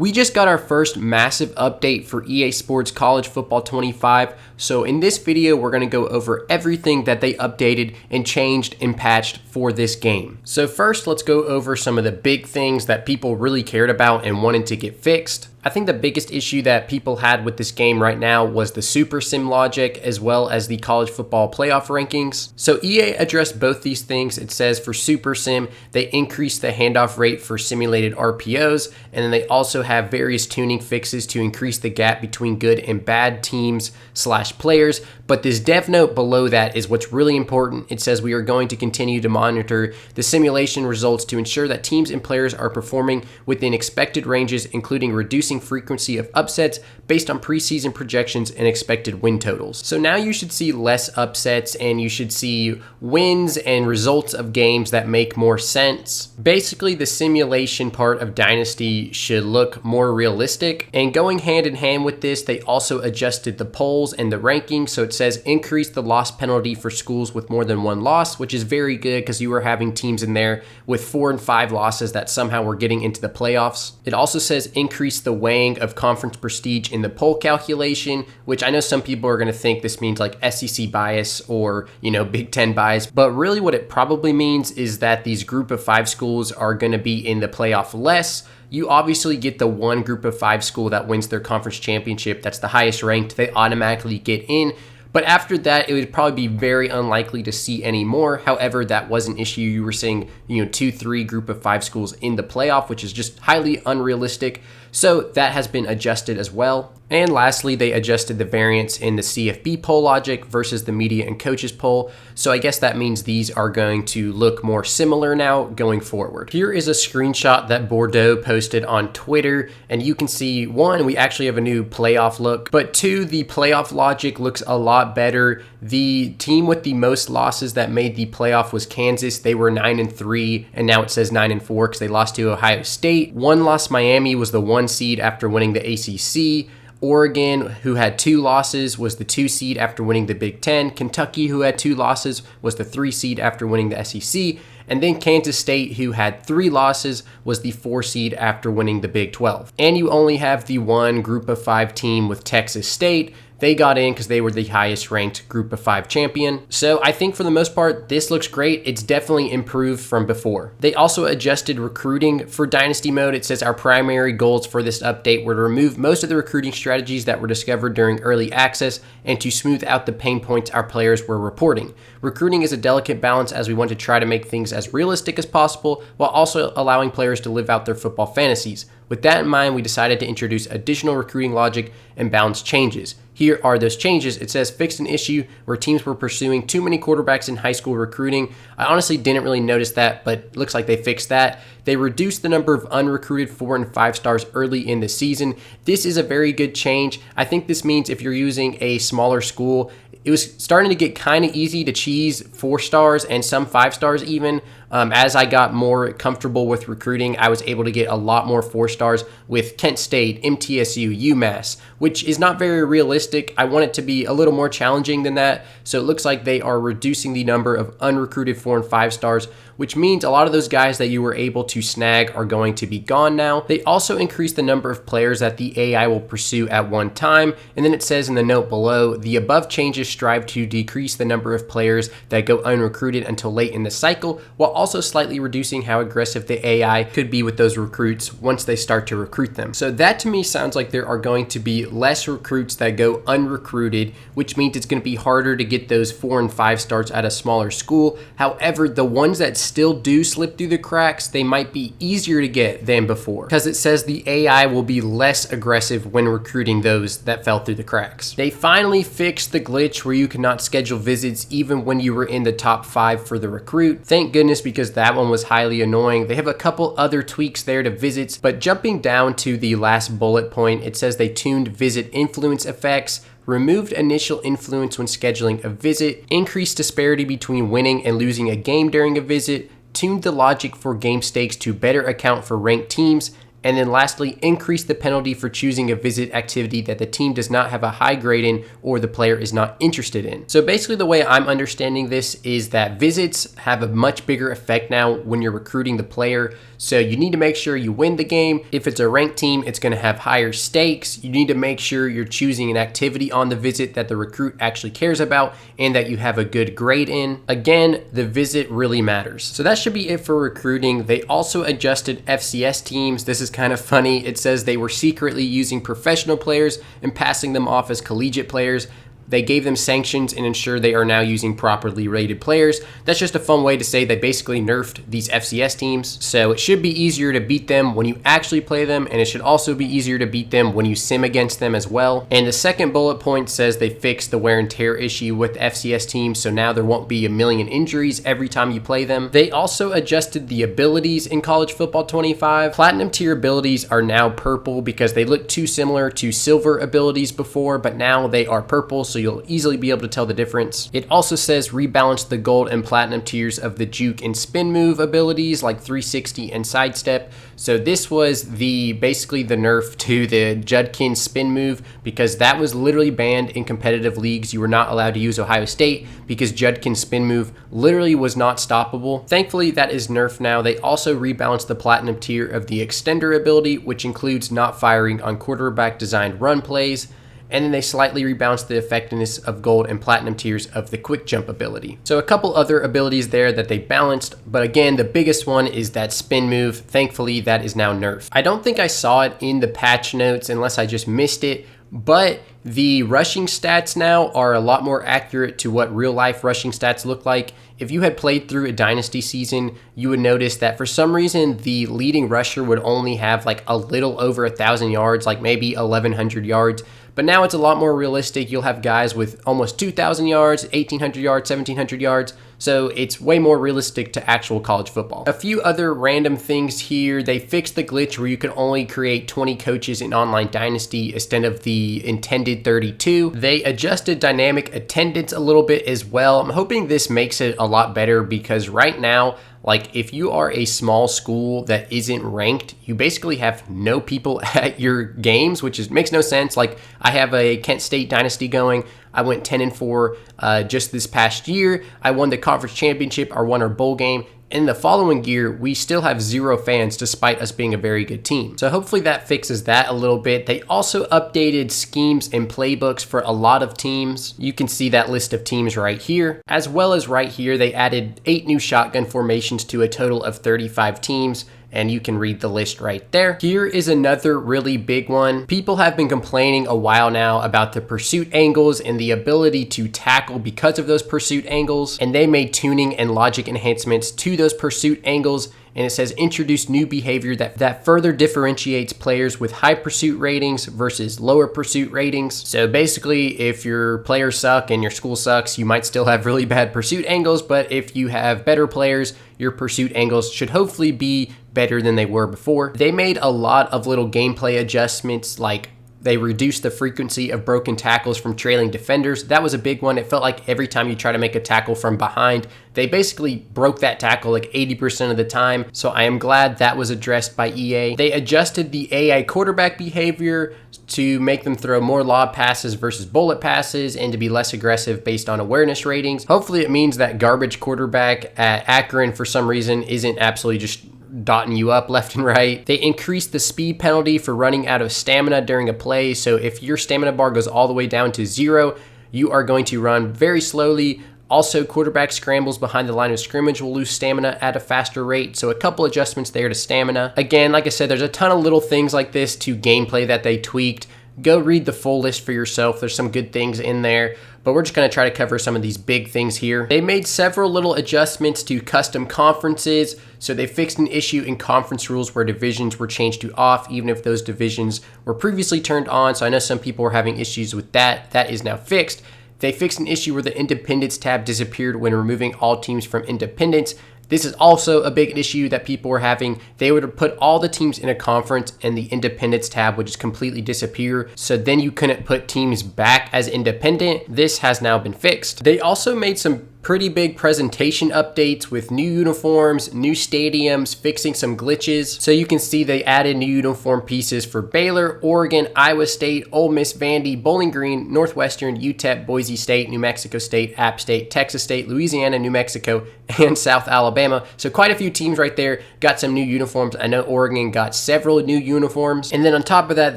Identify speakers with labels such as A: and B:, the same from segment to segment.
A: We just got our first massive update for EA Sports College Football 25, so in this video we're going to go over everything that they updated and changed and patched for this game. So first, let's go over some of the big things that people really cared about and wanted to get fixed. I think the biggest issue that people had with this game right now was the Super Sim logic as well as the college football playoff rankings. So EA addressed both these things. It says for Super Sim, they increased the handoff rate for simulated RPOs, and then they also have various tuning fixes to increase the gap between good and bad teams / players. But this dev note below that is what's really important. It says we are going to continue to monitor the simulation results to ensure that teams and players are performing within expected ranges, including reducing frequency of upsets based on preseason projections and expected win totals. So now you should see less upsets and you should see wins and results of games that make more sense. Basically, the simulation part of Dynasty should look more realistic, and going hand in hand with this, they also adjusted the polls and the rankings. So it says increase the loss penalty for schools with more than one loss, which is very good because you were having teams in there with 4 and 5 losses that somehow were getting into the playoffs. It also says increase the weighing of conference prestige in the poll calculation, which I know some people are going to think this means like SEC bias or, Big Ten bias, but really what it probably means is that these group of 5 schools are going to be in the playoff less. You obviously get the one group of 5 school that wins their conference championship. That's the highest ranked. They automatically get in. But after that, it would probably be very unlikely to see any more. However, that was an issue. You were seeing, 2-3 group of 5 schools in the playoff, which is just highly unrealistic. So that has been adjusted as well. And lastly, they adjusted the variance in the CFB poll logic versus the media and coaches poll. So I guess that means these are going to look more similar now going forward. Here is a screenshot that Bordeaux posted on Twitter, and you can see, 1, we actually have a new playoff look, but 2, the playoff logic looks a lot better. The team with the most losses that made the playoff was Kansas. They were 9-3, and now it says 9-4 because they lost to Ohio State. 1 loss Miami was the 1 seed after winning the ACC. Oregon, who had 2 losses, was the 2 seed after winning the Big Ten. Kentucky, who had 2 losses, was the 3 seed after winning the SEC. And then Kansas State, who had 3 losses, was the 4 seed after winning the Big 12. And you only have the one group of 5 team with Texas State. They got in because they were the highest ranked group of 5 champion. So I think for the most part, this looks great. It's definitely improved from before. They also adjusted recruiting for Dynasty mode. It says our primary goals for this update were to remove most of the recruiting strategies that were discovered during early access and to smooth out the pain points our players were reporting. Recruiting is a delicate balance as we want to try to make things as realistic as possible while also allowing players to live out their football fantasies. With that in mind, we decided to introduce additional recruiting logic and balance changes. Here are those changes. It says fixed an issue where teams were pursuing too many quarterbacks in high school recruiting. I honestly didn't really notice that, but it looks like they fixed that. They reduced the number of unrecruited 4 and 5 stars early in the season. This is a very good change. I think this means if you're using a smaller school, it was starting to get kind of easy to cheese 4 stars and some 5 stars even. As I got more comfortable with recruiting, I was able to get a lot more 4 stars with Kent State, MTSU, UMass, which is not very realistic. I want it to be a little more challenging than that. So it looks like they are reducing the number of unrecruited 4 and 5 stars, which means a lot of those guys that you were able to snag are going to be gone now. They also increased the number of players that the AI will pursue at one time. And then it says in the note below, the above changes strive to decrease the number of players that go unrecruited until late in the cycle, while also slightly reducing how aggressive the AI could be with those recruits once they start to recruit them. So that to me sounds like there are going to be less recruits that go unrecruited, which means it's going to be harder to get those 4 and 5 stars at a smaller school. However, the ones that still do slip through the cracks, they might be easier to get than before because it says the AI will be less aggressive when recruiting those that fell through the cracks. They finally fixed the glitch where you cannot schedule visits even when you were in the top 5 for the recruit. Thank goodness, because that one was highly annoying. They have a couple other tweaks there to visits, but jumping down to the last bullet point, it says they tuned visit influence effects, removed initial influence when scheduling a visit, increased disparity between winning and losing a game during a visit, tuned the logic for game stakes to better account for ranked teams, And then lastly, increase the penalty for choosing a visit activity that the team does not have a high grade in or the player is not interested in. So basically the way I'm understanding this is that visits have a much bigger effect now when you're recruiting the player. So you need to make sure you win the game. If it's a ranked team, it's going to have higher stakes. You need to make sure you're choosing an activity on the visit that the recruit actually cares about and that you have a good grade in. Again, the visit really matters. So that should be it for recruiting. They also adjusted FCS teams. This is kind of funny. It says they were secretly using professional players and passing them off as collegiate players. They gave them sanctions and ensured they are now using properly rated players. That's just a fun way to say they basically nerfed these FCS teams. So it should be easier to beat them when you actually play them, and it should also be easier to beat them when you sim against them as well. And the second bullet point says they fixed the wear and tear issue with FCS teams, so now there won't be a million injuries every time you play them. They also adjusted the abilities in College Football 25. Platinum tier abilities are now purple because they look too similar to silver abilities before, but now they are purple, so you'll easily be able to tell the difference. It also says rebalance the gold and platinum tiers of the juke and spin move abilities like 360 and sidestep. So this was basically the nerf to the Judkins spin move because that was literally banned in competitive leagues. You were not allowed to use Ohio State because Judkins spin move literally was not stoppable. Thankfully, that is nerfed now. They also rebalanced the platinum tier of the extender ability, which includes not firing on quarterback designed run plays. And then they slightly rebalanced the effectiveness of gold and platinum tiers of the quick jump ability. So a couple other abilities there that they balanced, but again, the biggest one is that spin move. Thankfully, that is now nerfed. I don't think I saw it in the patch notes unless I just missed it, but the rushing stats now are a lot more accurate to what real life rushing stats look like. If you had played through a dynasty season, you would notice that for some reason, the leading rusher would only have like a little over 1,000 yards, like maybe 1,100 yards. But now it's a lot more realistic. You'll have guys with almost 2,000 yards, 1,800 yards, 1,700 yards. So it's way more realistic to actual college football. A few other random things here. They fixed the glitch where you could only create 20 coaches in Online Dynasty instead of the intended 32. They adjusted dynamic attendance a little bit as well. I'm hoping this makes it a lot better because right now, like if you are a small school that isn't ranked, you basically have no people at your games, which makes no sense. Like I have a Kent State dynasty going. I went 10-4 just this past year. I won the conference championship, or won our bowl game. In the following year, we still have 0 fans despite us being a very good team. So hopefully that fixes that a little bit. They also updated schemes and playbooks for a lot of teams. You can see that list of teams right here. As well as right here, they added 8 new shotgun formations to a total of 35 teams. And you can read the list right there. Here is another really big one. People have been complaining a while now about the pursuit angles and the ability to tackle because of those pursuit angles. And they made tuning and logic enhancements to those pursuit angles. And it says introduce new behavior that further differentiates players with high pursuit ratings versus lower pursuit ratings. So basically, if your players suck and your school sucks, you might still have really bad pursuit angles, but if you have better players, your pursuit angles should hopefully be better than they were before. They made a lot of little gameplay adjustments, like they reduced the frequency of broken tackles from trailing defenders. That was a big one. It felt like every time you try to make a tackle from behind, they basically broke that tackle like 80% of the time. So I am glad that was addressed by EA. They adjusted the AI quarterback behavior to make them throw more lob passes versus bullet passes and to be less aggressive based on awareness ratings. Hopefully it means that garbage quarterback at Akron for some reason isn't absolutely just dotting you up left and right. They increased the speed penalty for running out of stamina during a play. So if your stamina bar goes all the way down to 0, you are going to run very slowly. Also, quarterback scrambles behind the line of scrimmage will lose stamina at a faster rate. So a couple adjustments there to stamina. Again, like I said, there's a ton of little things like this to gameplay that they tweaked. Go read the full list for yourself. There's some good things in there, but we're just going to try to cover some of these big things here. They made several little adjustments to custom conferences. So they fixed an issue in conference rules where divisions were changed to off, even if those divisions were previously turned on. So I know some people were having issues with that. That is now fixed. They fixed an issue where the independence tab disappeared when removing all teams from independence. This is also a big issue that people were having. They would put all the teams in a conference and the independence tab would just completely disappear. So then you couldn't put teams back as independent. This has now been fixed. They also made some pretty big presentation updates with new uniforms, new stadiums, fixing some glitches. So you can see they added new uniform pieces for Baylor, Oregon, Iowa State, Ole Miss, Vandy, Bowling Green, Northwestern, UTEP, Boise State, New Mexico State, App State, Texas State, Louisiana, New Mexico, and South Alabama. So quite a few teams right there got some new uniforms. I know Oregon got several new uniforms. And then on top of that,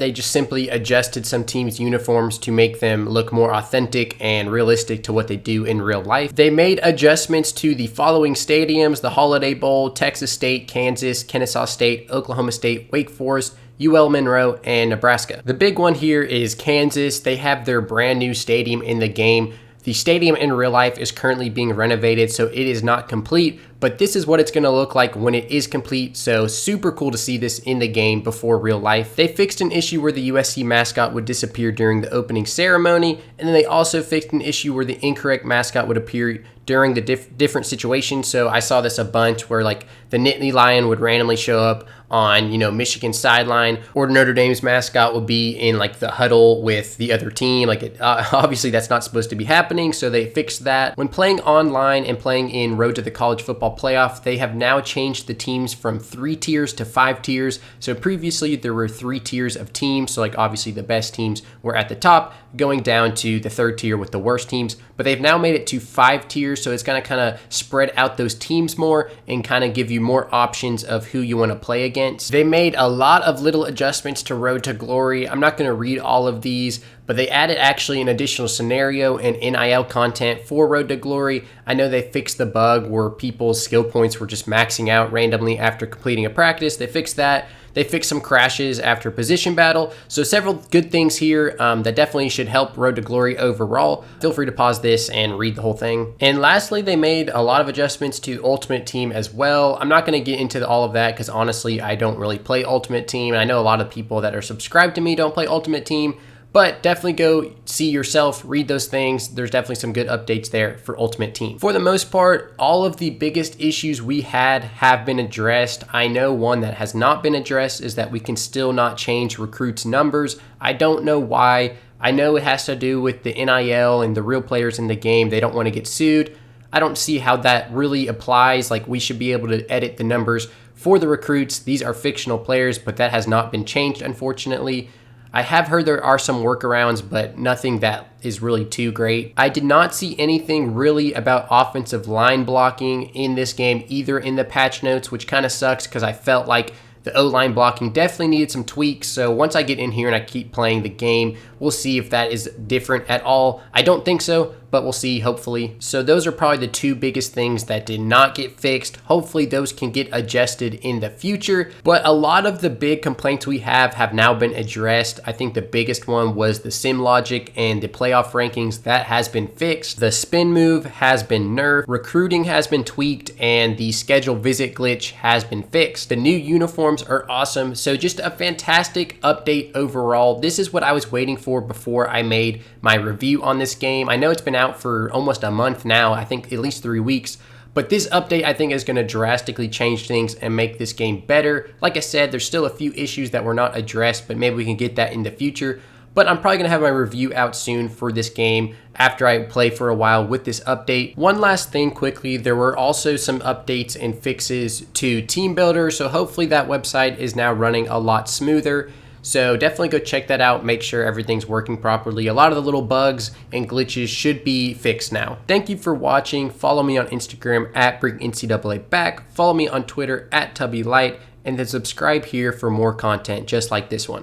A: they just simply adjusted some teams' uniforms to make them look more authentic and realistic to what they do in real life. They made adjustments to the following stadiums: the Holiday Bowl, Texas State, Kansas, Kennesaw State, Oklahoma State, Wake Forest, UL Monroe, and Nebraska. The big one here is Kansas. They have their brand new stadium in the game. The stadium in real life is currently being renovated, so it is not complete, but this is what it's going to look like when it is complete. So super cool to see this in the game before real life. They fixed an issue where the USC mascot would disappear during the opening ceremony, and then they also fixed an issue where the incorrect mascot would appear during the different situations. So I saw this a bunch where like the Nittany Lion would randomly show up on, Michigan's sideline, or Notre Dame's mascot would be in like the huddle with the other team. Like obviously that's not supposed to be happening, so they fixed that. When playing online and playing in Road to the College Football Playoff, they have now changed the teams from 3 tiers to 5 tiers. So previously there were 3 tiers of teams, so like obviously the best teams were at the top, going down to the 3rd tier with the worst teams, but they've now made it to 5 tiers, so it's going to kind of spread out those teams more and kind of give you more options of who you want to play against. They made a lot of little adjustments to Road to Glory. I'm not going to read all of these, but they added actually an additional scenario and NIL content for Road to Glory. I know they fixed the bug where people's skill points were just maxing out randomly after completing a practice. They fixed that. They fixed some crashes after position battle. So several good things here that definitely should help Road to Glory overall. Feel free to pause this and read the whole thing. And lastly, they made a lot of adjustments to Ultimate Team as well. I'm not going to get into all of that because honestly, I don't really play Ultimate Team. And I know a lot of people that are subscribed to me don't play Ultimate Team. But definitely go see yourself, read those things. There's definitely some good updates there for Ultimate Team. For the most part, all of the biggest issues we had have been addressed. I know one that has not been addressed is that we can still not change recruits' numbers. I don't know why. I know it has to do with the NIL and the real players in the game. They don't want to get sued. I don't see how that really applies. Like, we should be able to edit the numbers for the recruits. These are fictional players, but that has not been changed, unfortunately. I have heard there are some workarounds, but nothing that is really too great. I did not see anything really about offensive line blocking in this game, either in the patch notes, which kind of sucks because I felt like the O-line blocking definitely needed some tweaks. So once I get in here and I keep playing the game, we'll see if that is different at all. I don't think so, but we'll see, hopefully. So those are probably the 2 biggest things that did not get fixed. Hopefully those can get adjusted in the future. But a lot of the big complaints we have now been addressed. I think the biggest one was the sim logic and the playoff rankings. That has been fixed. The spin move has been nerfed. Recruiting has been tweaked, and the schedule visit glitch has been fixed. The new uniforms are awesome. So just a fantastic update overall. This is what I was waiting for before I made my review on this game. I know it's been out for almost a month now, I think at least 3 weeks, but this update I think is going to drastically change things and make this game better. Like I said, there's still a few issues that were not addressed, but maybe we can get that in the future. But I'm probably going to have my review out soon for this game after I play for a while with this update. One last thing quickly, there were also some updates and fixes to Team Builder, so hopefully that website is now running a lot smoother. So definitely go check that out, make sure everything's working properly. A lot of the little bugs and glitches should be fixed now. Thank you for watching. Follow me on Instagram at BringNCAA Follow me on Twitter at TubbyLight, and then subscribe here for more content just like this one.